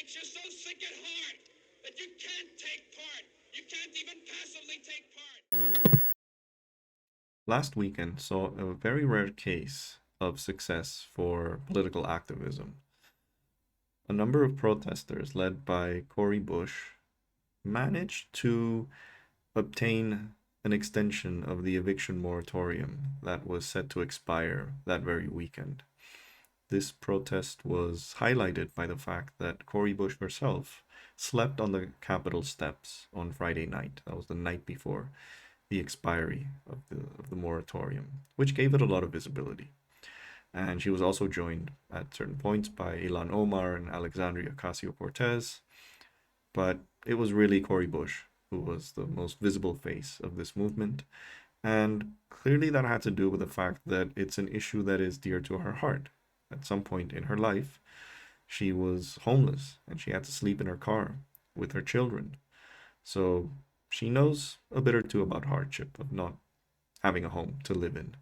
makes you so sick at heart that you can't take part. You can't even passively take part. Last weekend saw a very rare case of success for political activism. A number of protesters, led by Cori Bush, managed to obtain an extension of the eviction moratorium that was set to expire that very weekend. This protest was highlighted by the fact that Cori Bush herself slept on the Capitol steps on Friday night. That was the night before the expiry of the moratorium, which gave it a lot of visibility. And she was also joined at certain points by Ilan Omar and Alexandria Ocasio-Cortez. But it was really Cori Bush who was the most visible face of this movement. And clearly that had to do with the fact that it's an issue that is dear to her heart. At some point in her life, she was homeless and she had to sleep in her car with her children. So she knows a bit or two about hardship of not having a home to live in.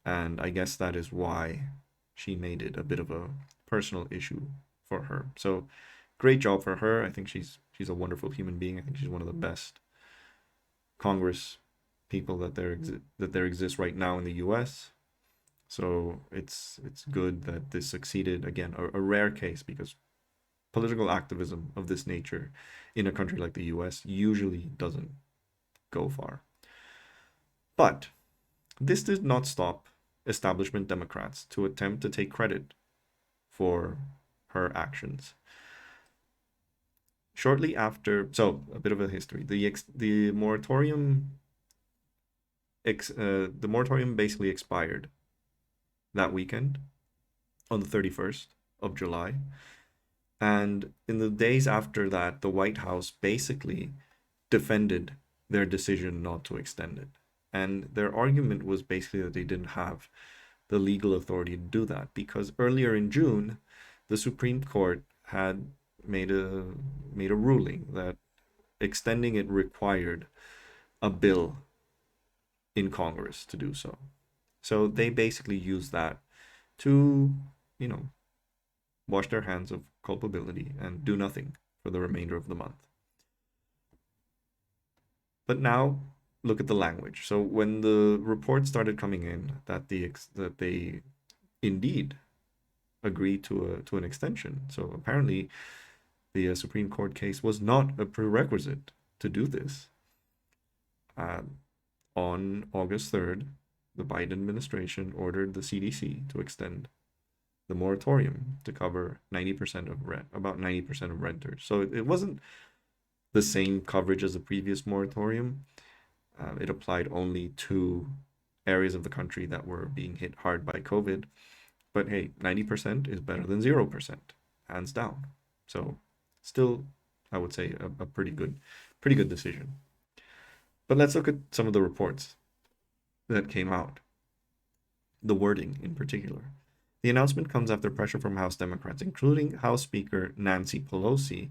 And I guess that is why she made it a bit of a personal issue for her. So great job for her. I think she's a wonderful human being. I think she's one of the best Congress people that there exists right now in the U.S. So it's good that this succeeded. Again, a rare case because political activism of this nature in a country like the US usually doesn't go far. But this did not stop establishment Democrats to attempt to take credit for her actions. Shortly after, so a bit of a history. The moratorium basically expired that weekend on the 31st of July. And in the days after that, the White House basically defended their decision not to extend it. And their argument was basically that they didn't have the legal authority to do that because earlier in June, the Supreme Court had made a ruling that extending it required a bill in Congress to do so. So they basically used that to, you know, wash their hands of culpability and do nothing for the remainder of the month. But now look at the language. So when the report started coming in that they indeed agreed to an extension. So apparently the Supreme Court case was not a prerequisite to do this. On August 3rd, the Biden administration ordered the CDC to extend the moratorium to cover 90% of rent, about 90% of renters. So it wasn't the same coverage as the previous moratorium. It applied only to areas of the country that were being hit hard by COVID. But hey, 90% is better than 0%, hands down. So still, I would say a pretty good decision. But let's look at some of the reports that came out. The wording in particular. The announcement comes after pressure from House Democrats, including House Speaker Nancy Pelosi,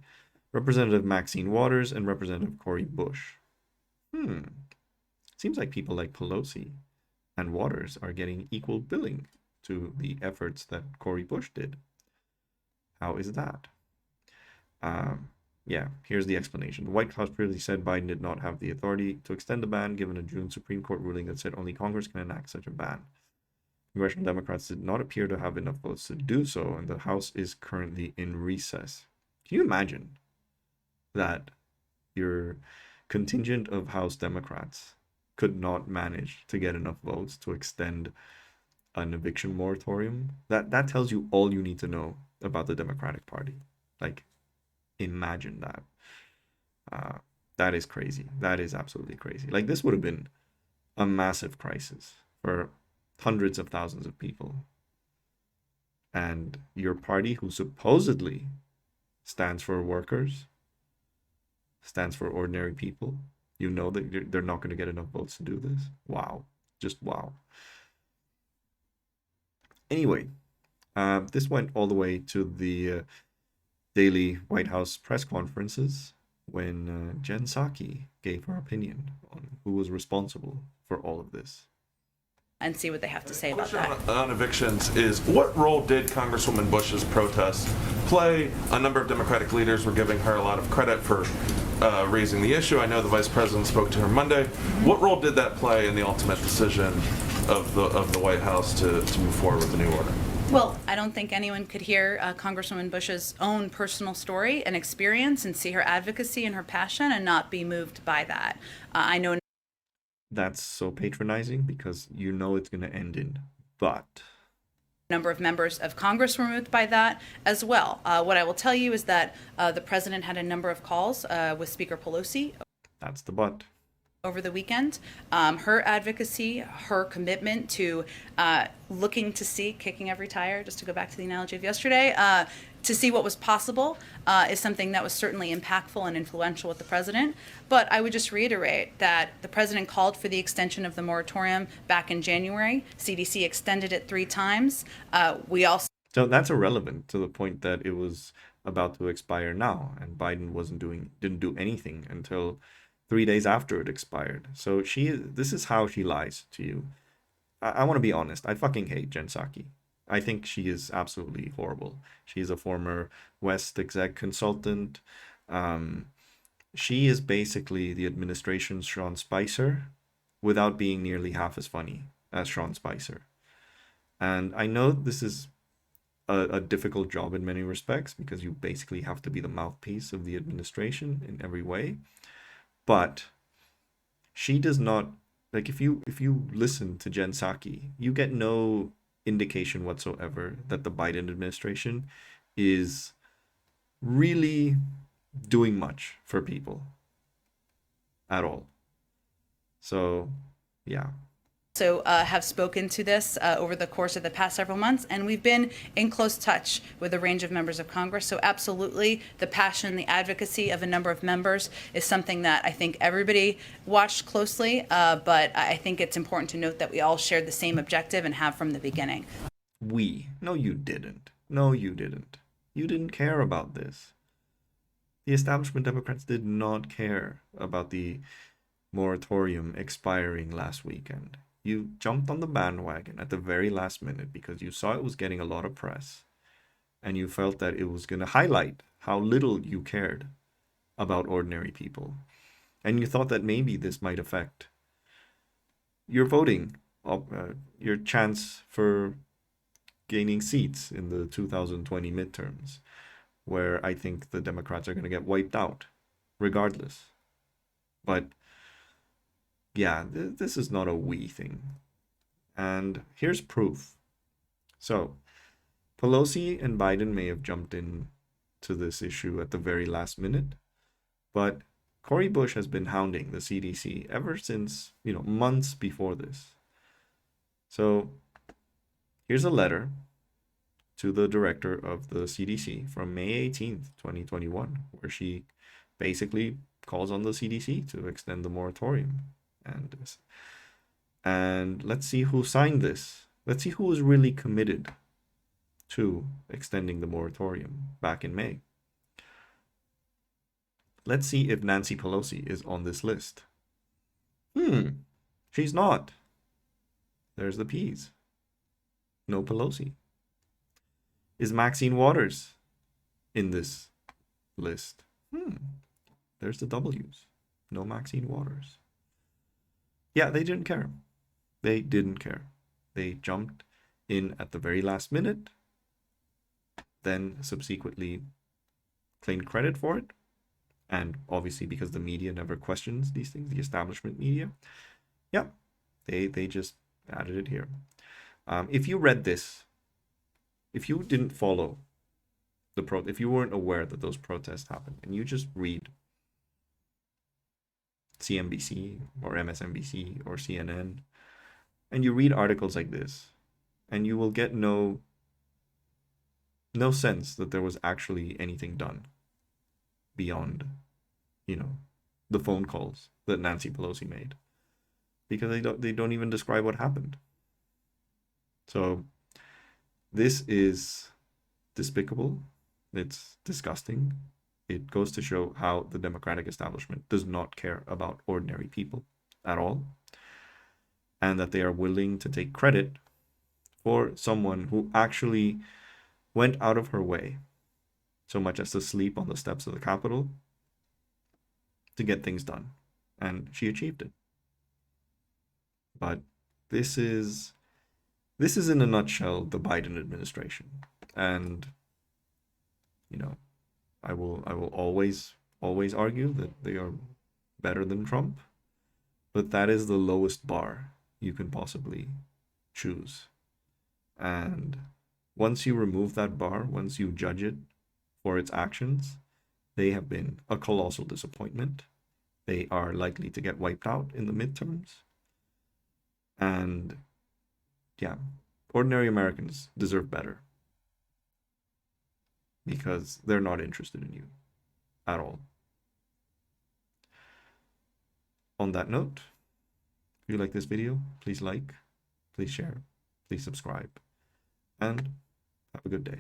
Representative Maxine Waters, and Representative Cori Bush. Seems like people like Pelosi and Waters are getting equal billing to the efforts that Cori Bush did. How is that? Yeah, here's the explanation. The White House previously said Biden did not have the authority to extend the ban, given a June Supreme Court ruling that said only Congress can enact such a ban. Congressional Democrats did not appear to have enough votes to do so, and the House is currently in recess. Can you imagine that your contingent of House Democrats could not manage to get enough votes to extend an eviction moratorium? That tells you all you need to know about the Democratic Party. Like, imagine that. That is crazy. That is absolutely crazy. Like, this would have been a massive crisis for hundreds of thousands of people. And your party, who supposedly stands for workers, stands for ordinary people, you know that they're not going to get enough votes to do this. Wow. Just wow. Anyway, this went all the way to the daily White House press conferences when Jen Psaki gave her opinion on who was responsible for all of this. and see what they have to say about Question that. on evictions is, what role did Congresswoman Bush's protests play? A number of Democratic leaders were giving her a lot of credit for raising the issue. I know the Vice President spoke to her Monday. What role did that play in the ultimate decision of the White House to move forward with the new order? Well, I don't think anyone could hear Congresswoman Bush's own personal story and experience and see her advocacy and her passion and not be moved by that. I know That's so patronizing because you know it's going to end in but. a number of members of Congress were moved by that as well. What I will tell you is that the president had a number of calls with Speaker Pelosi That's the but. over the weekend. Her advocacy, her commitment to looking to see, kicking every tire, just to go back to the analogy of yesterday, to see what was possible is something that was certainly impactful and influential with the president. But I would just reiterate that the president called for the extension of the moratorium back in January. CDC extended it 3 times. We also So that's irrelevant to the point that it was about to expire now, and Biden didn't do anything until 3 days after it expired. So this is how she lies to you. I want to be honest. I fucking hate Jen Psaki. I think she is absolutely horrible. She's a former West exec consultant. She is basically the administration's Sean Spicer without being nearly half as funny as Sean Spicer. And I know this is a difficult job in many respects because you basically have to be the mouthpiece of the administration in every way. But she does not, like, if you listen to Jen Psaki, you get no indication whatsoever that the Biden administration is really doing much for people at all. So, yeah. have spoken to this over the course of the past several months, and we've been in close touch with a range of members of Congress. So absolutely, the passion, the advocacy of a number of members is something that I think everybody watched closely, but I think it's important to note that we all shared the same objective and have from the beginning. No, you didn't. No, you didn't. You didn't care about this. The establishment Democrats did not care about the moratorium expiring last weekend. You jumped on the bandwagon at the very last minute because you saw it was getting a lot of press and you felt that it was going to highlight how little you cared about ordinary people. And you thought that maybe this might affect your voting, your chance for gaining seats in the 2020 midterms, where I think the Democrats are going to get wiped out regardless. But yeah, this is not a we thing. And here's proof. So, Pelosi and Biden may have jumped in to this issue at the very last minute, but Cori Bush has been hounding the CDC ever since, months before this. So, here's a letter to the director of the CDC from May 18th, 2021, where she basically calls on the CDC to extend the moratorium. And let's see who signed this. Let's see who was really committed to extending the moratorium back in May. Let's see if Nancy Pelosi is on this list. She's not. There's the P's. No Pelosi. Is Maxine Waters in this list? There's the W's. No Maxine Waters. Yeah, they didn't care. They didn't care. They jumped in at the very last minute, then subsequently claimed credit for it. And obviously, because the media never questions these things, the establishment media, yeah, they just added it here. If you read this, if you didn't follow if you weren't aware that those protests happened, and you just read CNBC or MSNBC or CNN, and you read articles like this, and you will get no sense that there was actually anything done beyond, the phone calls that Nancy Pelosi made, because they don't even describe what happened. So this is despicable. It's disgusting. It goes to show how the Democratic establishment does not care about ordinary people at all. and that they are willing to take credit for someone who actually went out of her way, so much as to sleep on the steps of the Capitol, to get things done. And she achieved it. But this is in a nutshell the Biden administration. And I will always argue that they are better than Trump, but that is the lowest bar you can possibly choose. And once you remove that bar, once you judge it for its actions, they have been a colossal disappointment. They are likely to get wiped out in the midterms. And yeah, ordinary Americans deserve better, because they're not interested in you at all. On that note, if you like this video, please like, please share, please subscribe, and have a good day.